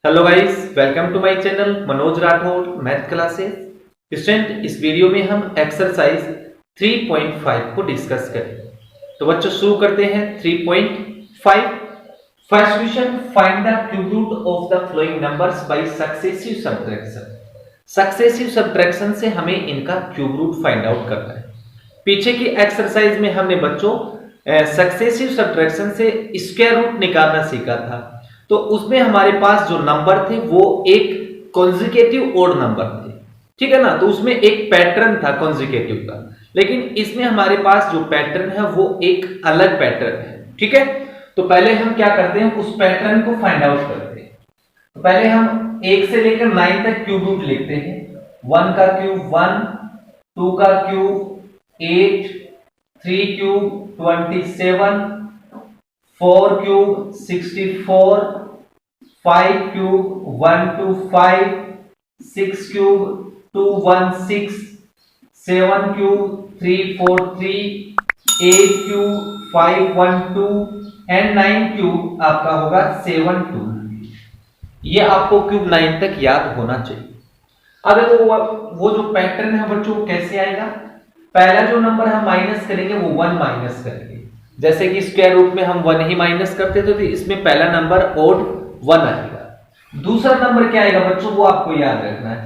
Hello guys, welcome to my channel Manoj Rathore math classes. Student, इस video में हम exercise 3.5 को डिस्कस करेंगे। तो बच्चों शुरू करते हैं 3.5। First question, find the cube root of the following numbers by successive subtraction. Successive subtraction से हमें इनका क्यूब रूट फाइंड आउट करना है। पीछे की एक्सरसाइज में हमने बच्चों सक्सेसिव सब्ट्रैक्शन से स्क्वायर रूट निकालना सीखा था। तो उसमें हमारे पास जो नंबर थे वो एक कॉन्जिक्यूटिव ओड नंबर थे, ठीक है ना। तो उसमें एक पैटर्न था कॉन्जिक्यूटिव का, लेकिन इसमें हमारे पास जो पैटर्न है वो एक अलग पैटर्न है, ठीक है। तो पहले हम क्या करते हैं, उस पैटर्न को फाइंड आउट करते हैं। तो पहले हम 1 से लेकर 9 तक क्यूब रूट लिखते हैं। 1 का क्यूब 1, 2 का cube 8, 3 cube 27, 4 cube 64, 5 cube 125, 6 cube 216, 7 cube 343, 8 cube 512 and 9 cube आपका होगा 720। ये आपको क्यूब 9 तक याद होना चाहिए। अब देखो वो जो पैटर्न है बच्चों कैसे आएगा। पहला जो नंबर हम माइनस करेंगे वो 1 माइनस करेंगे। जैसे कि स्क्वायर रूट में हम 1 ही माइनस करते थे, तो इसमें पहला नंबर ओड 1 आएगा। दूसरा नंबर क्या आएगा बच्चों, वो आपको याद रखना है।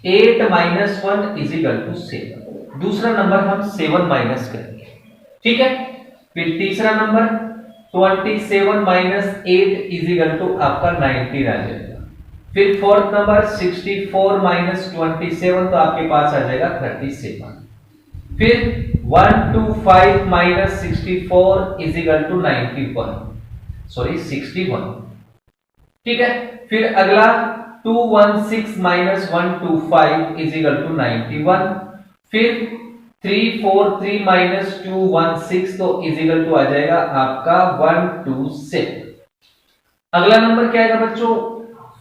8 माइनस 1 इज इक्वल टू 7। दूसरा नंबर हम 7 माइनस करेंगे, ठीक है। फिर तीसरा number 27 minus 8 is equal to आपका 19 आ जाएगा। फिर फोर्थ नंबर 64 माइनस 27, तो आपके पास आ जाएगा 37। फिर 125 माइनस 64 इज इक्वल टू 61, ठीक है। फिर अगला 216 माइनस 125 इज इक्वल टू 91। फिर 343 माइनस 216 तो इज इक्वल टू आ जाएगा आपका 127। अगला नंबर क्या आएगा बच्चों,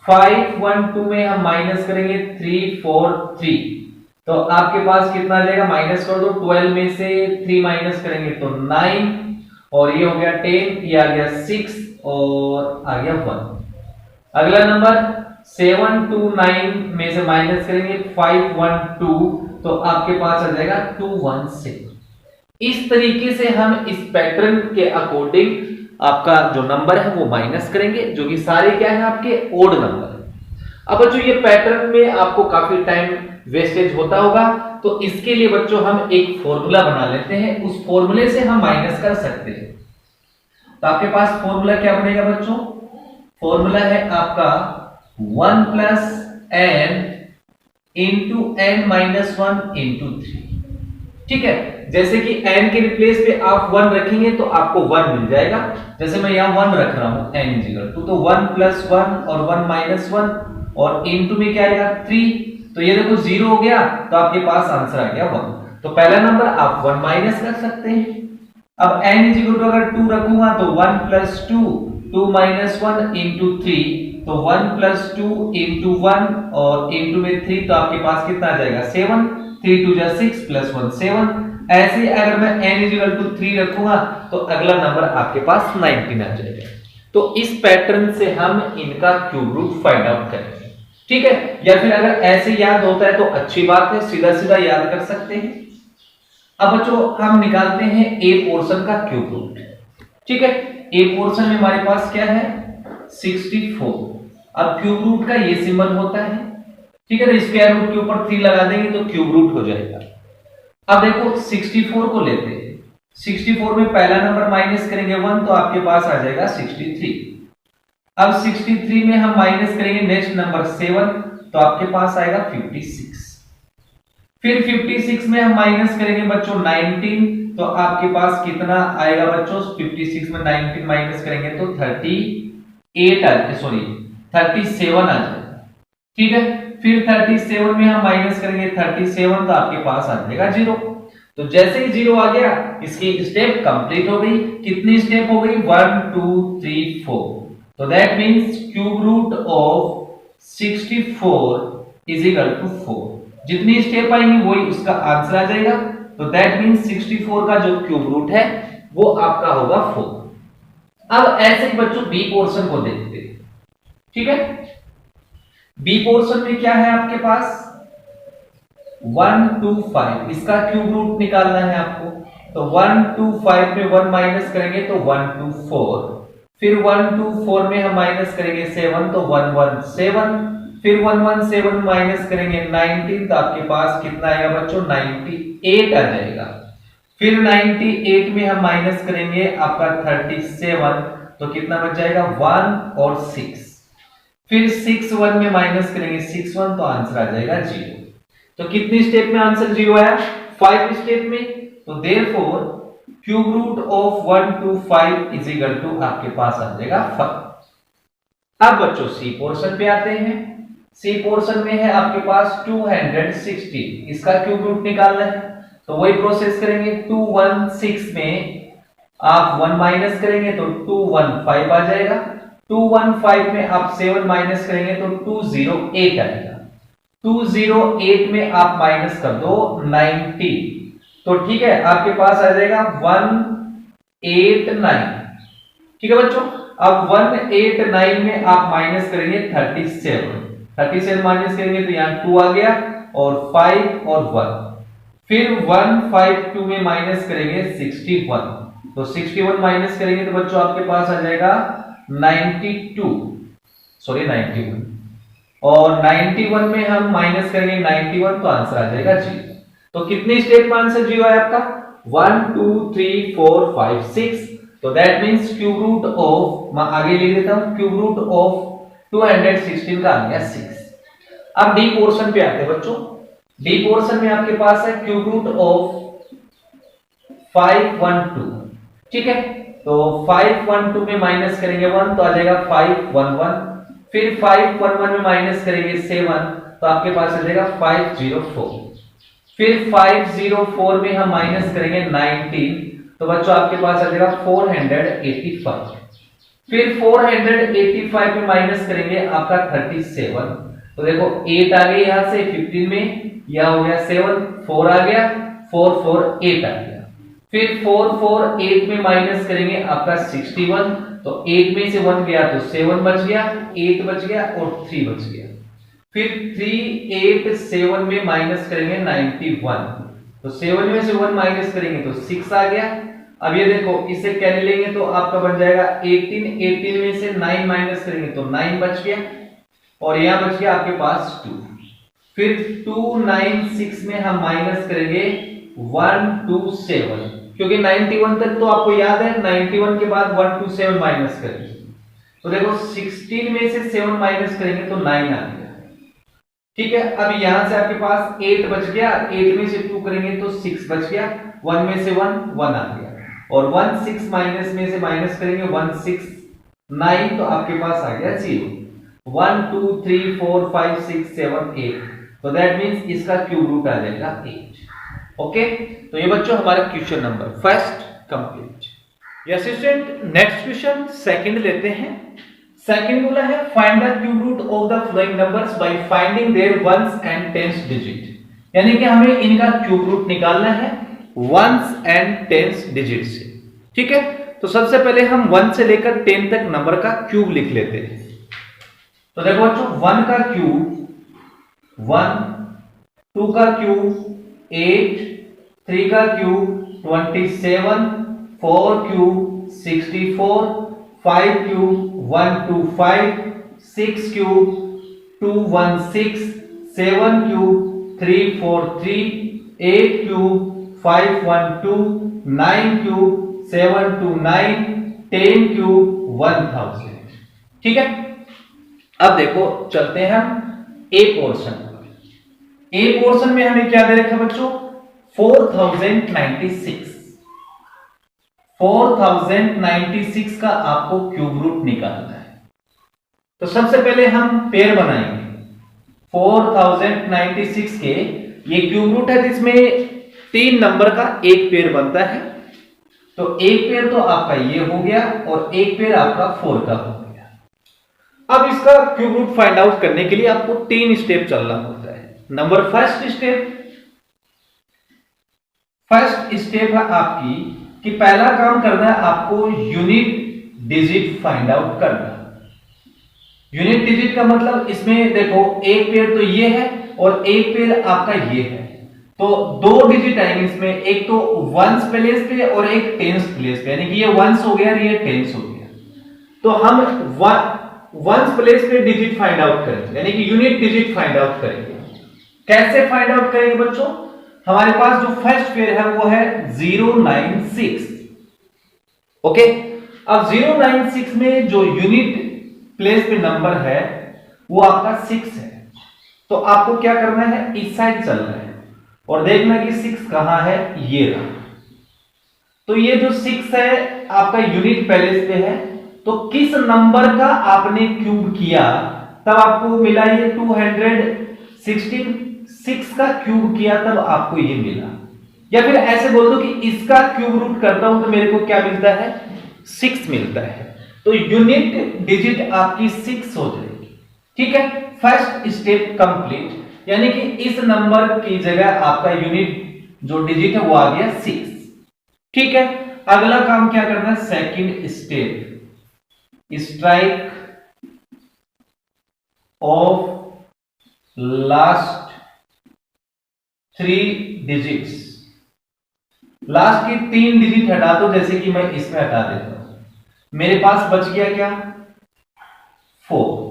512 में हम माइनस करेंगे 343, तो आपके पास कितना आ जाएगा, माइनस कर दो। 12 में से 3 माइनस करेंगे तो 9, और ये हो गया 10, ये आ गया 6 और आ गया 1। अगला नंबर 729 में से माइनस करेंगे 512, तो आपके पास आ जाएगा 216। इस तरीके से हम इस पैटर्न के अकॉर्डिंग आपका जो नंबर है वो माइनस करेंगे, जो कि सारे क्या है आपके ओड नंबर है। अब बच्चों ये पैटर्न में आपको काफी टाइम वेस्टेज होता होगा, तो इसके लिए बच्चों हम एक फॉर्मूला बना लेते हैं। उस फॉर्मूले से हम माइनस कर सकते हैं। तो आपके पास फॉर्मूला क्या बनेगा बच्चों, फॉर्मूला है आपका 1 plus n into n minus 1 into 3, ठीक है। जैसे कि n के रिप्लेस पे आप 1 रखेंगे तो आपको 1 मिल जाएगा। जैसे मैं यहां 1 रख रहा हूं, n इक्वल टू, तो 1 प्लस 1 और 1 माइनस 1, और इंटू में क्या आएगा 3, तो ये देखो 0 हो गया, तो आपके पास आंसर आ गया 1। तो पहला नंबर आप 1 माइनस कर सकते हैं। अब n इज इक्वल टू अगर 2 रखूंगा तो 1 प्लस 2, 2 माइनस 1 इंटू 3, तो 1 प्लस 2 इंटू 1 और इंटू में 3, तो आपके पास कितना आ जाएगा 7। 3 2 जा 6 प्लस 1 7। ऐसे अगर मैं n इज इक्वल टू 3 रखूंगा तो अगला नंबर आपके पास 19 आ जाएगा। तो इस पैटर्न से हम इनका क्यूब रूट फाइंड आउट करेंगे, ठीक है। या फिर अगर ऐसे याद होता है तो अच्छी बात है, सीधा सीधा याद कर सकते हैं। अब बच्चों हम निकालते हैं ए पोर्शन का क्यूब रूट, ठीक है। ए पोर्शन में हमारे पास क्या है 64। अब क्यूब रूट का ये सिंबल होता है, ठीक है। तो स्क्वायर रूट के ऊपर 3 लगा देंगे तो क्यूब रूट हो जाएगा। अब देखो 64 को लेते हैं। 64 में पहला नंबर माइनस करेंगे 1, तो आपके पास आ जाएगा 63। अब 63 में हम माइनस करेंगे नेक्स्ट नंबर 7, तो आपके पास आएगा 56। फिर 56 में हम माइनस करेंगे बच्चों 19, तो आपके पास कितना आएगा बच्चों, 56 में 19 माइनस करेंगे तो 37 आ जाएगा, ठीक है। फिर 37 में हम माइनस करेंगे 37, तो आपके पास आ जाएगा 0। तो जैसे ही 0 आ गया, इसकी स्टेप कंप्लीट हो गई। कितनी स्टेप हो गई, 1 2 3 4। तो that means cube root of 64 is equal to 4। जितनी स्टेप आएंगी वही उसका आंसर आ जाएगा। तो दैट मींस 64 का जो क्यूब रूट है वो आपका होगा 4। अब ऐसे ही बच्चों बी पोर्शन को देखते हैं, ठीक है। बी पोर्शन में क्या है आपके पास 1 2 5, इसका क्यूब रूट निकालना है आपको। तो 1 2 5 में 1 माइनस करेंगे तो 1 2 4, फिर 1 2 4 में हम माइनस करेंगे 7 तो 1 1 7, फिर 1 1 7 माइनस करेंगे 19 तो आपके पास कितना आएगा बच्चों 98 आ जाएगा। फिर 98 में हम माइनस करेंगे आपका 37 तो कितना बच जाएगा 1 और 6, फिर 6 1 में माइनस करेंगे 6 1 तो आंसर आ जाएगा 0। तो कितनी स्टेप में आंसर 0 आया 5 स्टेप में। तो therefore cube root of 1 2 5 is equal to आपके पास आ जाएगा 5। अब बच्चों सी पोर्शन पे आते हैं। सी पोर्शन में है आपके पास 260, इसका क्यूब रूट निकालना है। तो वही प्रोसेस करेंगे। 216 में आप 1 माइनस करेंगे तो 215 आ जाएगा। 215 में आप 7 माइनस करेंगे तो 208 आएगा। 208 में आप माइनस कर दो 90 तो ठीक है आपके पास आ जाएगा 189। ठीक है बच्चों, अब 189 में आप माइनस करेंगे 37 माइनस करेंगे तो यहां 2 आ गया और 5 और 1, फिर 152 में माइनस करेंगे 61 तो 61 माइनस करेंगे तो बच्चों आपके पास आ जाएगा 91 और 91 में हम माइनस करेंगे 91 तो आंसर आ जाएगा 0। तो कितने स्टेप में आंसर 0 है आपका 1 2 3 4 5 6। तो that means cube root of, मैं आगे लिख देता हूं, क्यूब रूट ऑफ 216 का आ गया 6। अब डी पोर्शन पे आते हैं बच्चों। डी पोर्शन में आपके पास है क्यूब रूट ऑफ 512। ठीक है, तो 512 में माइनस करेंगे 1 तो आ जाएगा 511, फिर 511 में माइनस करेंगे 7 तो आपके पास आ जाएगा 504, फिर 504 में हम माइनस करेंगे 19 तो बच्चों आपके पास आ जाएगा 485, फिर 485 में माइनस करेंगे आपका 37 तो देखो 8 आ गए यहां से 15 में, यह हो गया 7, 4 आ गया 4 4 8 आ गया, फिर 4 4 8 में माइनस करेंगे आपका 61 तो 8 में से 1 गया तो 7 बच गया, 8 बच गया और 3 बच गया, फिर 3 8 7 में माइनस करेंगे 91 तो 7 में से 1 माइनस करेंगे तो 6 आ गया। अब ये देखो इसे कैरी लेंगे तो आपका बन जाएगा 18 में से 9 माइनस करेंगे तो 9 बच गया और यहां बच गया आपके पास 2, फिर 296 में हम माइनस करेंगे 127 क्योंकि 91 तक तो आपको याद है 91 के बाद 127 माइनस करेंगे तो देखो 16 में से 7 माइनस करेंगे तो 9 आ गया। ठीक है, अब यहां से आपके पास 8 बच गया, 8 में से 2 करेंगे तो 6 बच गया, 1 में से 1 आ गया और 16 माइनस में से माइनस करेंगे 169 तो आपके पास आ गया 0। 1 2 3 4 5 6 7 8 तो दैट मींस इसका क्यूब रूट आ जाएगा 8। ओके, तो ये बच्चों हमारा question number first complete. Yes student, next question second लेते हैं। सेकंड बोला है find the cube root of the following numbers by finding their ones and tens digit, यानी कि हमें इनका क्यूब रूट निकालना है वंस एंड टेंस डिजिट से। ठीक है, तो सबसे पहले हम 1 से लेकर 10 तक नंबर का क्यूब लिख लेते हैं। तो देखो बच्चों 1 का क्यूब 1, 2 का क्यूब 8, 3 का cube 27, 4 cube 64, 5 cube 125, 6 cube 216, 7 cube 343, 8 cube 512, 9 cube 729, 10 cube 1000। ठीक है, अब देखो चलते हैं हम ए पोर्शन। ए पोर्शन में हमें क्या दे रखा बच्चों 4096। 4096 का आपको क्यूब रूट निकालना है। तो सबसे पहले हम पेयर बनाएंगे 4096 के। ये क्यूब रूट है जिसमें 3 नंबर का एक पेयर बनता है। तो एक पेयर तो आपका ये हो गया और एक पेयर आपका 4 का हो गया। अब इसका क्यूब रूट फाइंड आउट करने के लिए आपको 3 स्टेप चलना होता है। नंबर फर्स्ट स्टेप है आपकी कि पहला काम करना है आपको यूनिट डिजिट फाइंड आउट करना। यूनिट डिजिट का मतलब इसमें देखो एक पेयर तो ये है और एक पेयर आपका ये है, तो दो डिजिट आएंगे इसमें, एक तो वंस प्लेस पे और एक टेंस प्लेस पे, यानी कि ये वंस हो गया और ये टेंस हो गया। तो हम वंस प्लेस पे डिजिट फाइंड आउट करेंगे, यानी कि यूनिट डिजिट फाइंड आउट करेंगे। कैसे फाइंड आउट करेंगे बच्चों? हमारे पास जो फर्स्ट पेयर है वो है 096। ओके, अब 096 में जो यूनिट प्लेस पे नंबर है वो आपका 6 है। तो आपको क्या करना है, इस साइड चलना है और देखना कि 6 कहां है, ये रहा। तो ये जो 6 है आपका यूनिट प्लेस पे है, तो किस नंबर का आपने क्यूब किया तब आपको मिला ये 216, 6 का क्यूब किया तब आपको ये मिला। या फिर ऐसे बोल दो कि इसका क्यूब रूट करता हूं तो मेरे को क्या मिलता है, 6 मिलता है। तो यूनिट डिजिट आपकी 6 हो जाएगी। ठीक है, फर्स्ट स्टेप कंप्लीट, यानी कि इस नंबर की जगह आपका यूनिट जो डिजिट है वो आ गया 6। ठीक है, अगला काम क्या करना है, second step, strike off last 3 digits. Last की 3 डिजिट हटा दो, जैसे कि मैं इसमें हटा देता हूं, मेरे पास बच गया क्या, 4।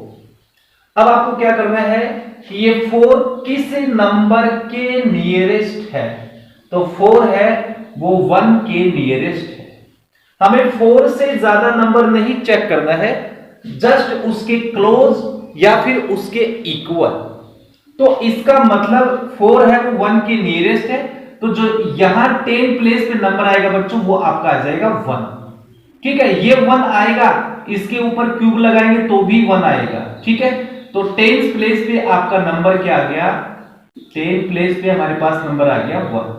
अब आपको क्या करना है कि ये 4 किस नंबर के नियरेस्ट है, तो 4 है वो 1 के नियरेस्ट है। हमें 4 से ज्यादा नंबर नहीं चेक करना है, जस्ट उसके क्लोज या फिर उसके इक्वल। तो इसका मतलब 4 है वो 1 के नियरेस्ट है, तो जो यहां 10 प्लेस पे नंबर आएगा बच्चों वो आपका आ जाएगा 1। ठीक है, ये 1 आएगा, इसके ऊपर क्यूब लगाएंगे तो भी 1 आएगा। ठीक है, तो 10 प्लेस पे आपका नंबर क्या आ गया, 10 प्लेस पे हमारे पास नंबर आ गया 1।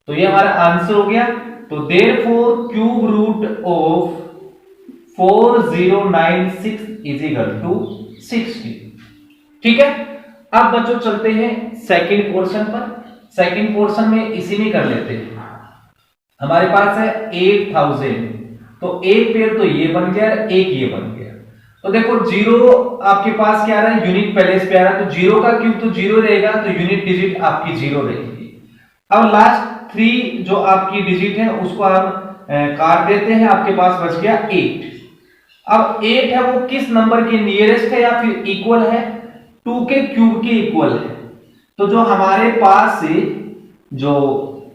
तो ये हमारा आंसर हो गया। तो therefore cube root of 4096 is equal to 60। ठीक है, अब बच्चों चलते हैं सेकंड पोर्शन पर। सेकंड पोर्शन में इसी में कर लेते हैं। हमारे पास है 8000, तो एक पेयर तो ये बन गया, एक ये बन गया। तो देखो जीरो आपके पास क्या आ रहा है, यूनिट प्लेस पे आ रहा है, तो जीरो का क्यूब तो जीरो रहेगा, तो यूनिट डिजिट आपकी जीरो रहेगी। अब लास्ट 3 जो आपकी डिजिट है उसको हम काट देते हैं, आपके पास बच गया 8। अब 8 है वो किस नंबर के नियरेस्ट है या फिर इक्वल है, 2 के क्यूब के इक्वल है। तो जो हमारे पास से जो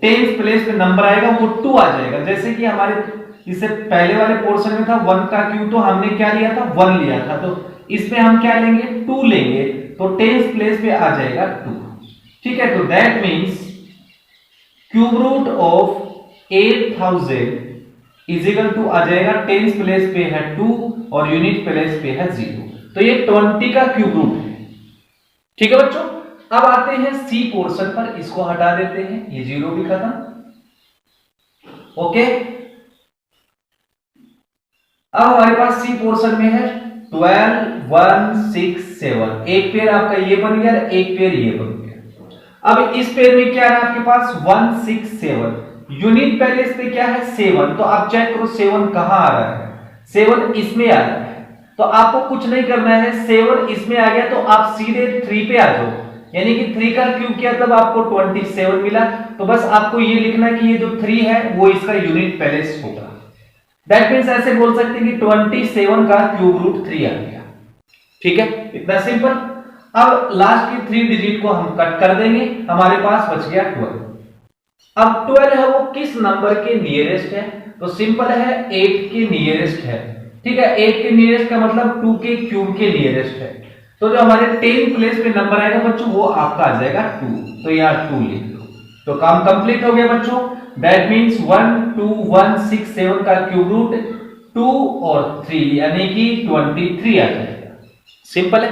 10th प्लेस पे नंबर आएगा वो 2 आ जाएगा। जैसे कि हमारे इससे पहले वाले पोर्शन में था 1 का क्यूब, तो हमने क्या लिया था, 1 लिया था, तो इसमें हम क्या लेंगे, 2 लेंगे, तो 10th प्लेस पे आ जाएगा 2। ठीक है, तो that means cube root of 8000 is equal to आ जाएगा 10th प्लेस पे है 2 और यूनिट प्लेस पे है 0, तो ये 20 का क्यूब रूट है। ठीक है बच्चों, अब आते हैं सी पोर्शन पर, इसको हटा देते हैं, ये 0 भी खत्म। ओके, अब हमारे पास सी पोर्शन में है 12 1 6 7, एक पेयर आपका ये बन गया, एक पेयर ये बन गया। अब इस पेयर में क्या है आपके पास 1 6 7, यूनिट प्लेस पे क्या है 7, तो आप चेक करो 7 कहां आ रहा है, 7 इसमें आ रहा है। तो आपको कुछ नहीं करना है, 7 इसमें आ गया तो आप सीधे 3 पे आ जाओ, यानी कि 3 का क्यूब किया तब आपको 27 मिला। तो बस आपको ये लिखना कि ये जो 3 है वो इसका यूनिट प्लेस होगा। दैट मींस ऐसे बोल सकते हैं कि 27 का क्यूब रूट 3 आ गया। ठीक है, इतना सिंपल। अब लास्ट की 3 डिजिट को हम कट कर देंगे, हमारे पास बच गया 12। अब 12 है वो किस नंबर के नियरेस्ट है, तो सिंपल है 8 के नियरेस्ट है। ठीक है, 8 के नियरेस्ट का मतलब 2 के क्यूब के नियरेस्ट है। तो जो हमारे 10 प्लेस पे नंबर आएगा बच्चों वो आपका आ जाएगा 2, तो यहाँ 2 लिख लो, तो काम कंप्लीट हो गया बच्चों। दैट मींस 1 2 1 6 7 का क्यूब रूट 2 और 3 यानी कि 23 आ जाएगा। सिंपल है।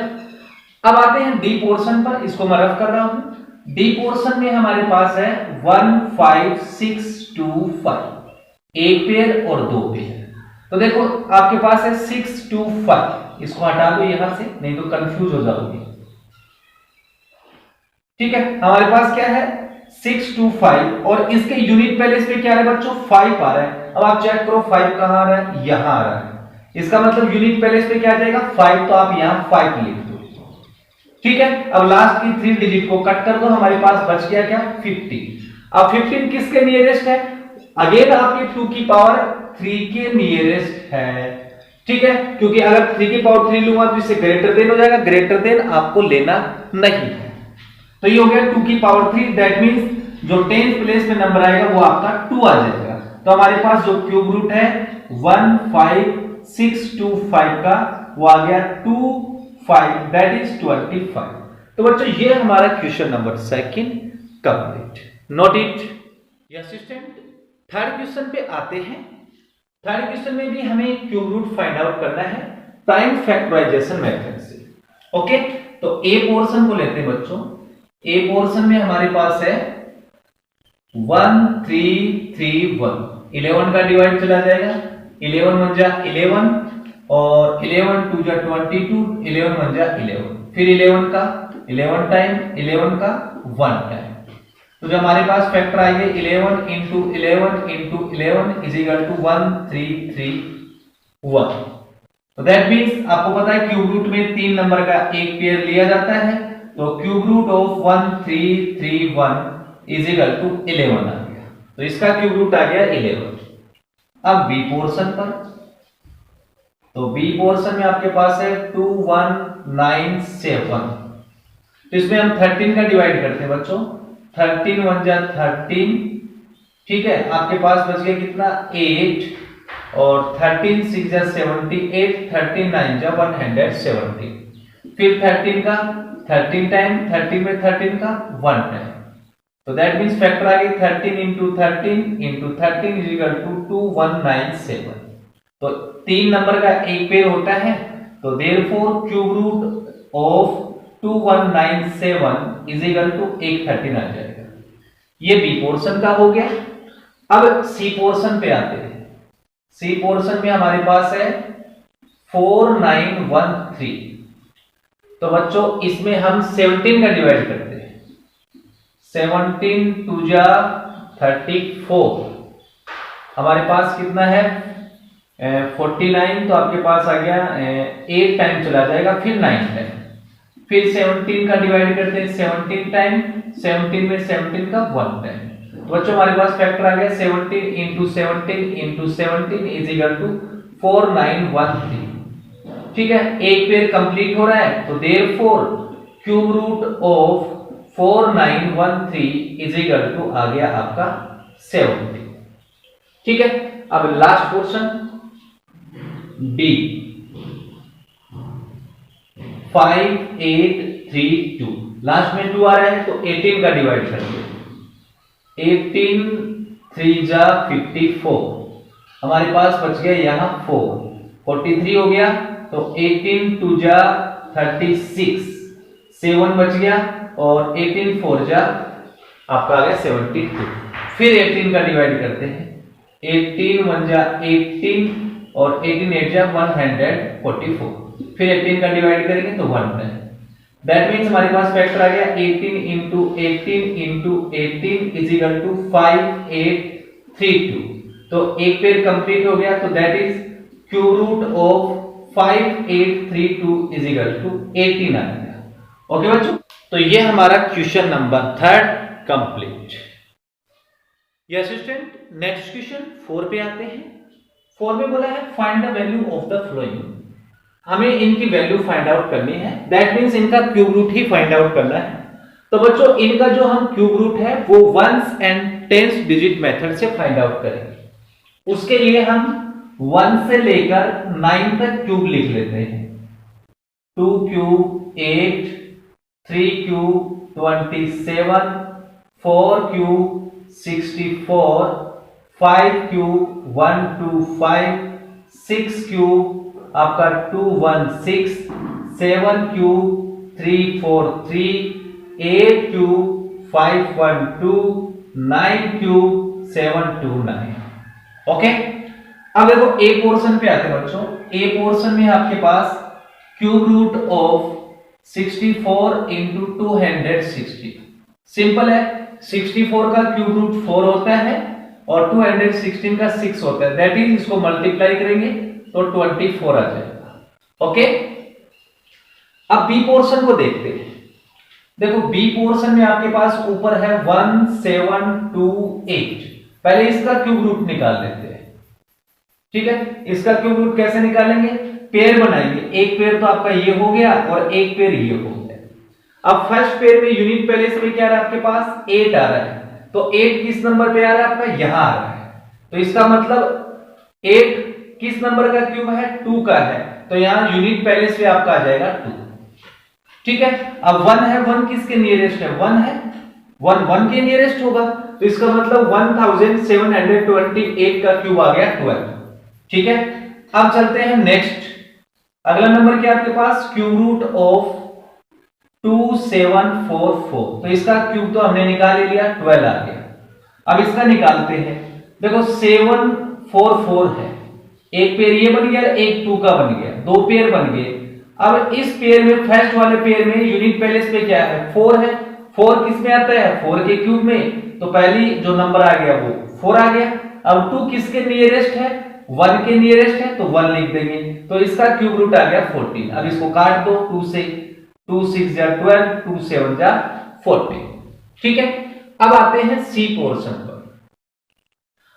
अब आते हैं डी पोर्शन पर, इसको मैं रफ कर रहा हूं। डी पोर्शन में हमारे पास है 1 5 6 2 5, एक पेयर और 2 पेयर। तो देखो आपके पास है 6 2 5, इसको हटा दो यहां से, नहीं तो कंफ्यूज हो जाओगे। ठीक है, हमारे पास क्या है 6 2 5 और इसके यूनिट प्लेस पे क्या है बच्चों 5 आ रहा है। अब आप चेक करो 5 कहां आ रहा है, यहां आ रहा है। इसका मतलब यूनिट प्लेस पे क्या आ जाएगा 5, तो आप यहां 5 लिख दो। ठीक है, अब लास्ट की 3 डिजिट को कट कर दो, हमारे पास बच गया क्या 15। अब 15 किसके नियरेस्ट है? अगेन आपके 2 की पावर 3 के नियरेस्ट है। ठीक है, क्योंकि अगर 3 की पावर 3 लूंगा तो इससे ग्रेटर देन हो जाएगा, ग्रेटर देन आपको लेना नहीं है। तो ये हो गया 2 की पावर 3, दैट मींस जो 10th प्लेस में नंबर आएगा वो आपका 2 आ जाएगा। तो हमारे पास जो क्यूब रूट है 15625 का वो आ गया 25, दैट इज 25। तो बच्चों ये हमारा question number 2 complete. Note it. Assistant third question पे आते हैं। थर्ड क्वेश्चन में भी हमें क्यूब रूट फाइंड आउट करना है प्राइम फैक्टराइजेशन मेथड से। ओके, तो ए पोर्शन को लेते हैं बच्चों। ए पोर्शन में हमारे पास है 1331, 11 का डिवाइड चला जाएगा, 11 1 जा 11 और 11 2 जा 22, 11 1 जा 11, फिर 11 का 11 टाइम, 11 का 1 टाइम। तो जो हमारे पास फैक्टर आएंगे 11 into 11 into 11 is equal to 1331। तो दैट मींस आपको पता है क्यूब रूट में 3 नंबर का एक पेयर लिया जाता है, तो cube root of 1331 is equal to 11 आ गया। तो इसका क्यूब रूट आ गया 11। अब बी पोर्शन पर, तो बी पोर्शन में आपके पास है 2197। तो इसमें हम 13 का डिवाइड करते हैं बच्चों, 13 1 जा 13। ठीक है, आपके पास बच गया कितना 8 और 13 6 जा 78, 13 9 जा 170, फिर 13 का 13 टाइम, 13 में 13 का 1 टाइम। तो दैट मींस फैक्टर आ गई 13 into 13 into 13 is equal to 2197। तो 3 नंबर का एक पेयर होता है, तो therefore cube root of 2197 is equal to 813 आ जाएगा। ये बी पोर्शन का हो गया। अब सी पोर्शन पे आते हैं। सी पोर्शन में हमारे पास है 4913। तो बच्चों इसमें हम 17 का डिवाइड करते हैं, 17 2 जा 34, हमारे पास कितना है 49। तो आपके पास आ गया 8 टाइम चला जाएगा, फिर 9 टाइम, फिर 17 का डिवाइड करते हैं 17 टाइम, 17 में 17 का 1 टाइम। तो बच्चों हमारे पास फैक्टर आ गया 17 into 17 into 17 is equal to 4913। ठीक है, एक पेयर कंप्लीट हो रहा है, तो therefore cube root of 4913 is equal to आ गया आपका 70। ठीक है, अब लास्ट पोर्शन बी 5832, लास्ट में 2 आ रहा है तो 18 का डिवाइड करते हैं, 18 3 जा 54, हमारे पास बच गया यहां 4, 43 हो गया, तो 18 2 जा 36, 7 बच गया और 18 4 जा आपका आ गया 72। फिर 18 का डिवाइड करते हैं, 18 1 जा 18 और 18 8 जा 144, फिर 18 का डिवाइड करेंगे तो 1 है। दैट मींस हमारे पास फैक्टर आ गया 18 into 18 into 18 is equal to 5832। तो एक पेयर कंप्लीट हो गया, तो that is cube root of 5832 is equal to 18 आ गया। ओके बच्चों, तो ये हमारा क्वेश्चन नंबर 3 कंप्लीट। ये असिस्टेंट नेक्स्ट क्वेश्चन 4 पे आते हैं। 4 में बोला है find the value of the following. हमें इनकी वैल्यू फाइंड आउट करनी है, दैट मींस इनका क्यूब रूट ही फाइंड आउट करना है। तो बच्चों इनका जो हम क्यूब रूट है वो 1s and 10s digit method से फाइंड आउट करेंगे। उसके लिए हम 1 से लेकर 9 तक क्यूब लिख लेते हैं। 2 cube 8, 3 cube 27, 4 cube 64, 5 cube 125, 6 cube आपका 216, 7 क्यूब 343, 8 क्यूब 512, 9 क्यूब 729। ओके, अब देखो ए पोर्शन पे आते हैं बच्चों। ए पोर्शन में आपके पास cube root of 64 into 260। Simple है, 64 का क्यूब रूट 4 होता है और 216 का 6 होता है, दैट इज इसको मल्टीप्लाई करेंगे तो 24 आ जाएगा। ओके, अब बी पोर्शन को देखते हैं। देखो बी पोर्शन में आपके पास ऊपर है 1728। पहले इसका क्यूब रूट निकाल लेते हैं। ठीक है, इसका क्यूब रूट कैसे निकालेंगे? पेयर बनाएंगे। एक पेयर तो आपका ये हो गया और एक पेयर ये हो गया। अब फर्स्ट पेयर में यूनिट प्लेस में क्या आ रहा है आपके पास? 8 आ रहा है। तो 8 किस नंबर पे आ रहा है आपका? यहां आ रहा है। तो इसका मतलब 8 किस नंबर का क्यूब है? 2 का है। तो यहां यूनिट प्लेस पे आपका आ जाएगा 2। ठीक है, अब 1 है, 1 किसके नियरेस्ट है? 1 है, 1 के नियरेस्ट होगा। तो इसका मतलब 1728 का क्यूब आ गया 12। ठीक है, अब चलते हैं नेक्स्ट। अगला नंबर क्या आपके पास? Cube root of 2744। तो इसका क्यूब तो हमने निकाल ही लिया, 12 आ गया। अब इसका निकालते हैं। देखो 744 है, एक पेयर ये बन गया, एक 2 का बन गया, दो पेयर बन गए। अब इस पेयर में, फर्स्ट वाले पेयर में यूनिट प्लेस पे क्या है? 4 है। 4 किस में आता है? 4 के क्यूब में। तो पहली जो नंबर आ गया वो 4 आ गया। अब 2 किसके नियरेस्ट है? 1 के नियरेस्ट है, तो 1 लिख देंगे। तो इसका क्यूब रूट आ गया 14। अब इसको काट दो, 2 से, 2 6 जा 12, 2 7 जा 14। ठीक है, अब आते हैं सी पोर्शन पर।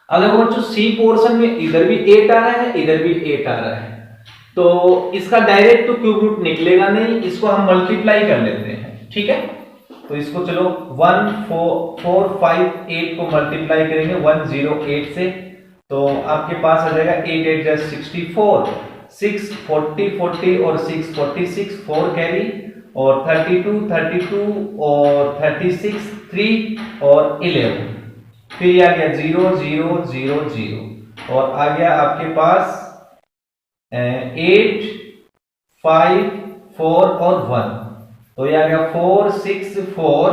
अब देखो बच्चों, सी पोर्शन में इधर भी 8 आ रहा है, इधर भी 8 आ रहा है। तो इसका डायरेक्ट तो क्यूब रूट निकलेगा नहीं, इसको हम मल्टीप्लाई कर लेते हैं। ठीक है, तो इसको चलो 1 4 5 8 को मल्टीप्लाई करेंगे 108 से। तो आपके पास आ जाएगा 8 8 जा 64, 6 40 40 और 6 46, 4 कैरी और 32 32 और 36 3 और 11। फिर ये आ गया 0 0 0 0 और आ गया आपके पास 8 5 4 और 1। तो ये आ गया 4 6 4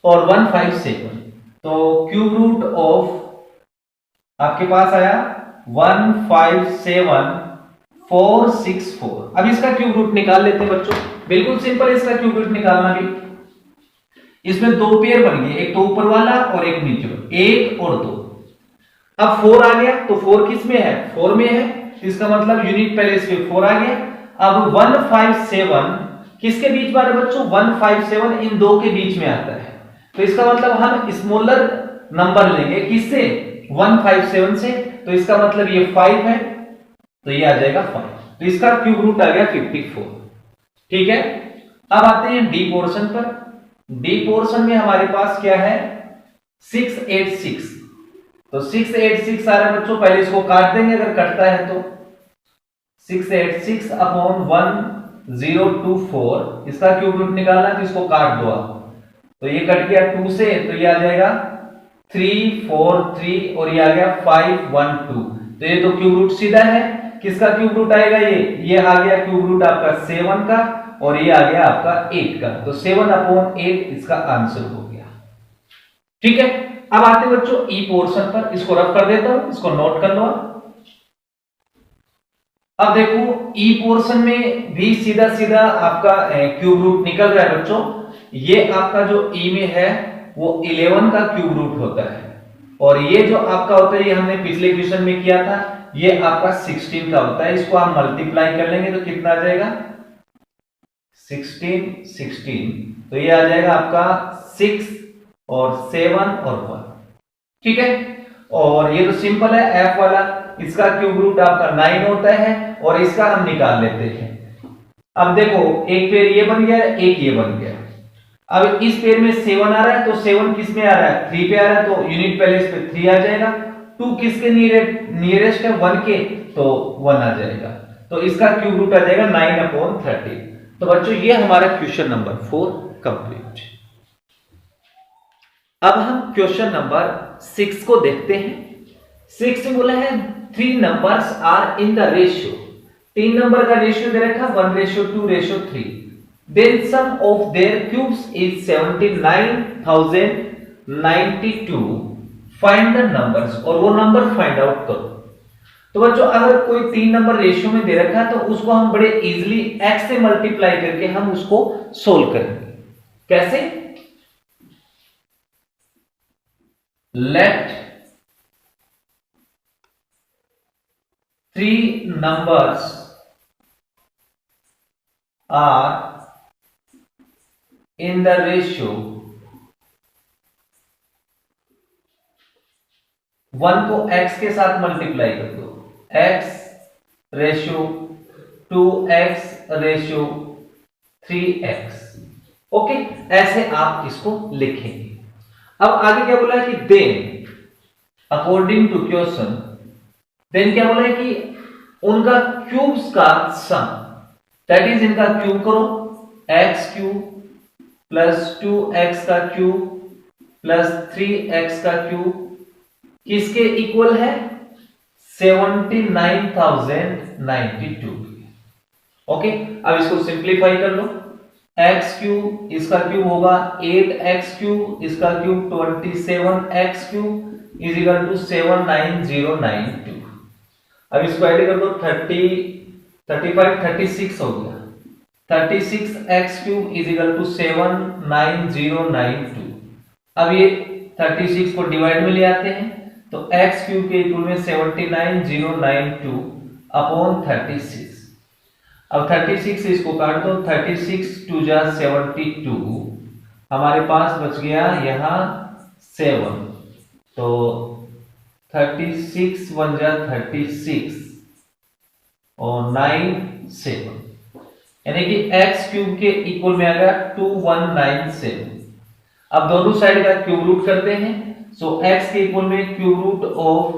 और 1 5 7। तो क्यूब रूट ऑफ आपके पास आया 1 5 7 4 6 4। अब इसका क्यूब रूट निकाल लेते हैं बच्चों। बिल्कुल सिंपल इसका क्यूब रूट निकालना भी। इसमें दो पेयर बन गए, एक तो ऊपर वाला और एक नीचे, 1 और 2। अब 4 आ गया, तो 4 किस में है? 4 में है। इसका मतलब यूनिट प्लेस पे 4 आ गया। अब 1 5 7 किसके बीच में आ रहा है बच्चों? 1 5 7 इन दो के बीच में आता है। तो इसका मतलब हम स्मॉलर नंबर लेंगे किससे? 1 5 7 से। तो इसका मतलब ये 5 है, तो ये आ जाएगा 5। तो इसका क्यूब रूट आ गया 54। ठीक है, अब आते हैं डी पोर्शन पर। डी पोर्शन में हमारे पास क्या है? 686। तो 686 आ रहा है बच्चों, पहले इसको काट देंगे अगर कटता है तो। 686 अपॉन 1024, इसका क्यूब रूट निकालना है तो इसको काट दो आप। तो ये कट गया 2 से, तो ये आ जाएगा 3 4 3 और ये आ गया 5 1 2। तो ये तो क्यूब रूट सीधा है। किसका क्यूब रूट आएगा? ये आ गया क्यूब रूट आपका 7 का और ये आ गया आपका 8 का। तो 7 अपॉन 8 इसका आंसर हो गया। ठीक है, अब आते हैं बच्चों ई पोर्शन पर। इसको रफ कर देता हूं, इसको नोट कर लो। अब देखो ई पोर्शन में भी सीधा सीधा आपका क्यूब रूट निकल रहा है बच्चों। ये आपका जो ई में है वो 11 का क्यूब रूट होता है और ये जो आपका होता है, ये हमने पिछले क्वेश्चन में किया था, ये आपका 16 का होता है। इसको आप मल्टीप्लाई कर लेंगे तो कितना आ जाएगा? 16 16। तो ये आ जाएगा आपका 6 और 7 और 1। ठीक है, और ये तो सिंपल है एफ वाला। इसका क्यूब रूट आपका 9 होता है और इसका हम निकाल लेते हैं। अब देखो एक पेयर ये बन गया, एक ये बन गया। अब इस पेयर में 7 आ रहा है, तो 7 किस में आ रहा है? 3 पे आ रहा है, तो यूनिट प्लेस पे 3 आ जाएगा। 2 किसके नियरेस्ट है? 1 के, तो 1 आ जाएगा। तो इसका क्यूब रूट आ जाएगा 9 अपॉन 30। तो बच्चों ये हमारा क्वेश्चन नंबर 4 कंप्लीट। अब हम क्वेश्चन नंबर 6 को देखते हैं। 6 में बोला है 3 numbers are in the ratio. 3 number का रेशियो दे रखा 1:2:3। Then sum of their cubes is 79,092. Find the numbers, और वो नंबर फाइंड आउट करो। तो बच्चों अगर कोई 3 नंबर रेशियो में दे रखा है तो उसको हम बड़े इजीली x से मल्टीप्लाई करके हम उसको सोल्व करेंगे। कैसे? Let 3 numbers are in the ratio 1 को x के साथ मल्टीप्लाई कर दो, x ratio 2x ratio 3x। Okay, ऐसे आप इसको लिखेंगे। अब आगे क्या बोला है कि then according to question, then क्या बोला है कि उनका क्यूब्स का सम, दैट इज इनका क्यूब करो, x क्यूब प्लस 2x का क्यूब प्लस 3x का क्यूब किसके इक्वल है? 79,092। ओके, अब इसको सिंप्लीफाई कर लो। x क्यूब, इसका क्यूब होगा 8x क्यूब, इसका cube 27x cube is equal to 79092। अब इसको ऐड कर दो, 30 35 36 हो गया, 36x cube is equal to 79092। अब ये 36 को डिवाइड में ले आते हैं तो x क्यूब के इक्वल में 79092 अपॉन 36। अब 36 से इसको काट दो, 36 2 जा 72, हमारे पास बच गया यहाँ 7, तो 36 1 जा 36 और 9 7, यानी कि x क्यूब के इक्वल में आ गया 2197। अब दोनों साइड का क्यूब रूट करते हैं, सो x के इक्वल में क्यूब रूट ऑफ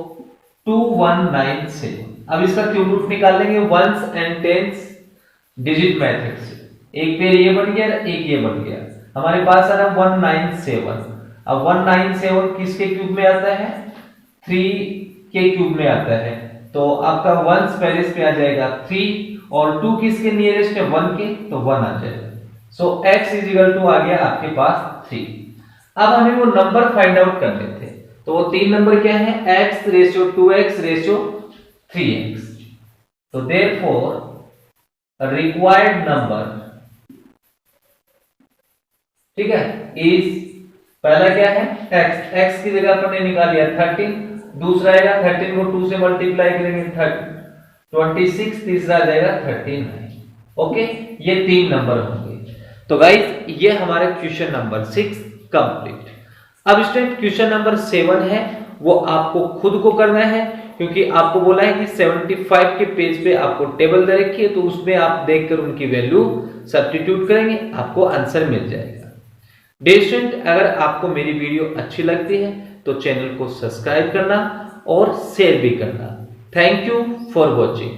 2197। अब इसका क्यूब रूट निकाल लेंगे ones and tens digit method से, एक पेड़ ये बन गया, एक ये बन गया, हमारे पास आ रहा 197। अब 197 किसके क्यूब में आता है? 3 के क्यूब में आता है, तो आपका वंस पहले पे आ जाएगा 3 और 2 किसके नियरेस्ट है? 1 के, तो 1 आ जाएगा। सो x इज इक्वल टू आ गया आपके पास 3। अब हमें वो नंबर फाइंड आउट करने थे, तो वो 3 नंबर क्या है? x ratio 2x ratio 3x। तो देयरफॉर रिक्वायर्ड नंबर, ठीक है, इज, पहला क्या है? x की जगह अपन ने निकाल लिया 13, दूसरा आएगा 13 को 2 से मल्टीप्लाई करेंगे 26, तीसरा आ जाएगा 39। ओके, ये 3 नंबर होंगे। तो गाइस ये हमारा क्वेश्चन नंबर 6 कंप्लीट। अब स्टूडेंट क्वेश्चन नंबर 7 है, वो आपको खुद को करना है, क्योंकि आपको बोला है कि 75 के पेज पे आपको टेबल दे रखी है, तो उसमें आप देखकर उनकी वैल्यू सब्स्टिट्यूट करेंगे, आपको आंसर मिल जाएगा। डियर स्टूडेंट, अगर आपको मेरी वीडियो अच्छी लगती है तो चैनल को सब्सक्राइब करना और शेयर भी करना। Thank you for watching.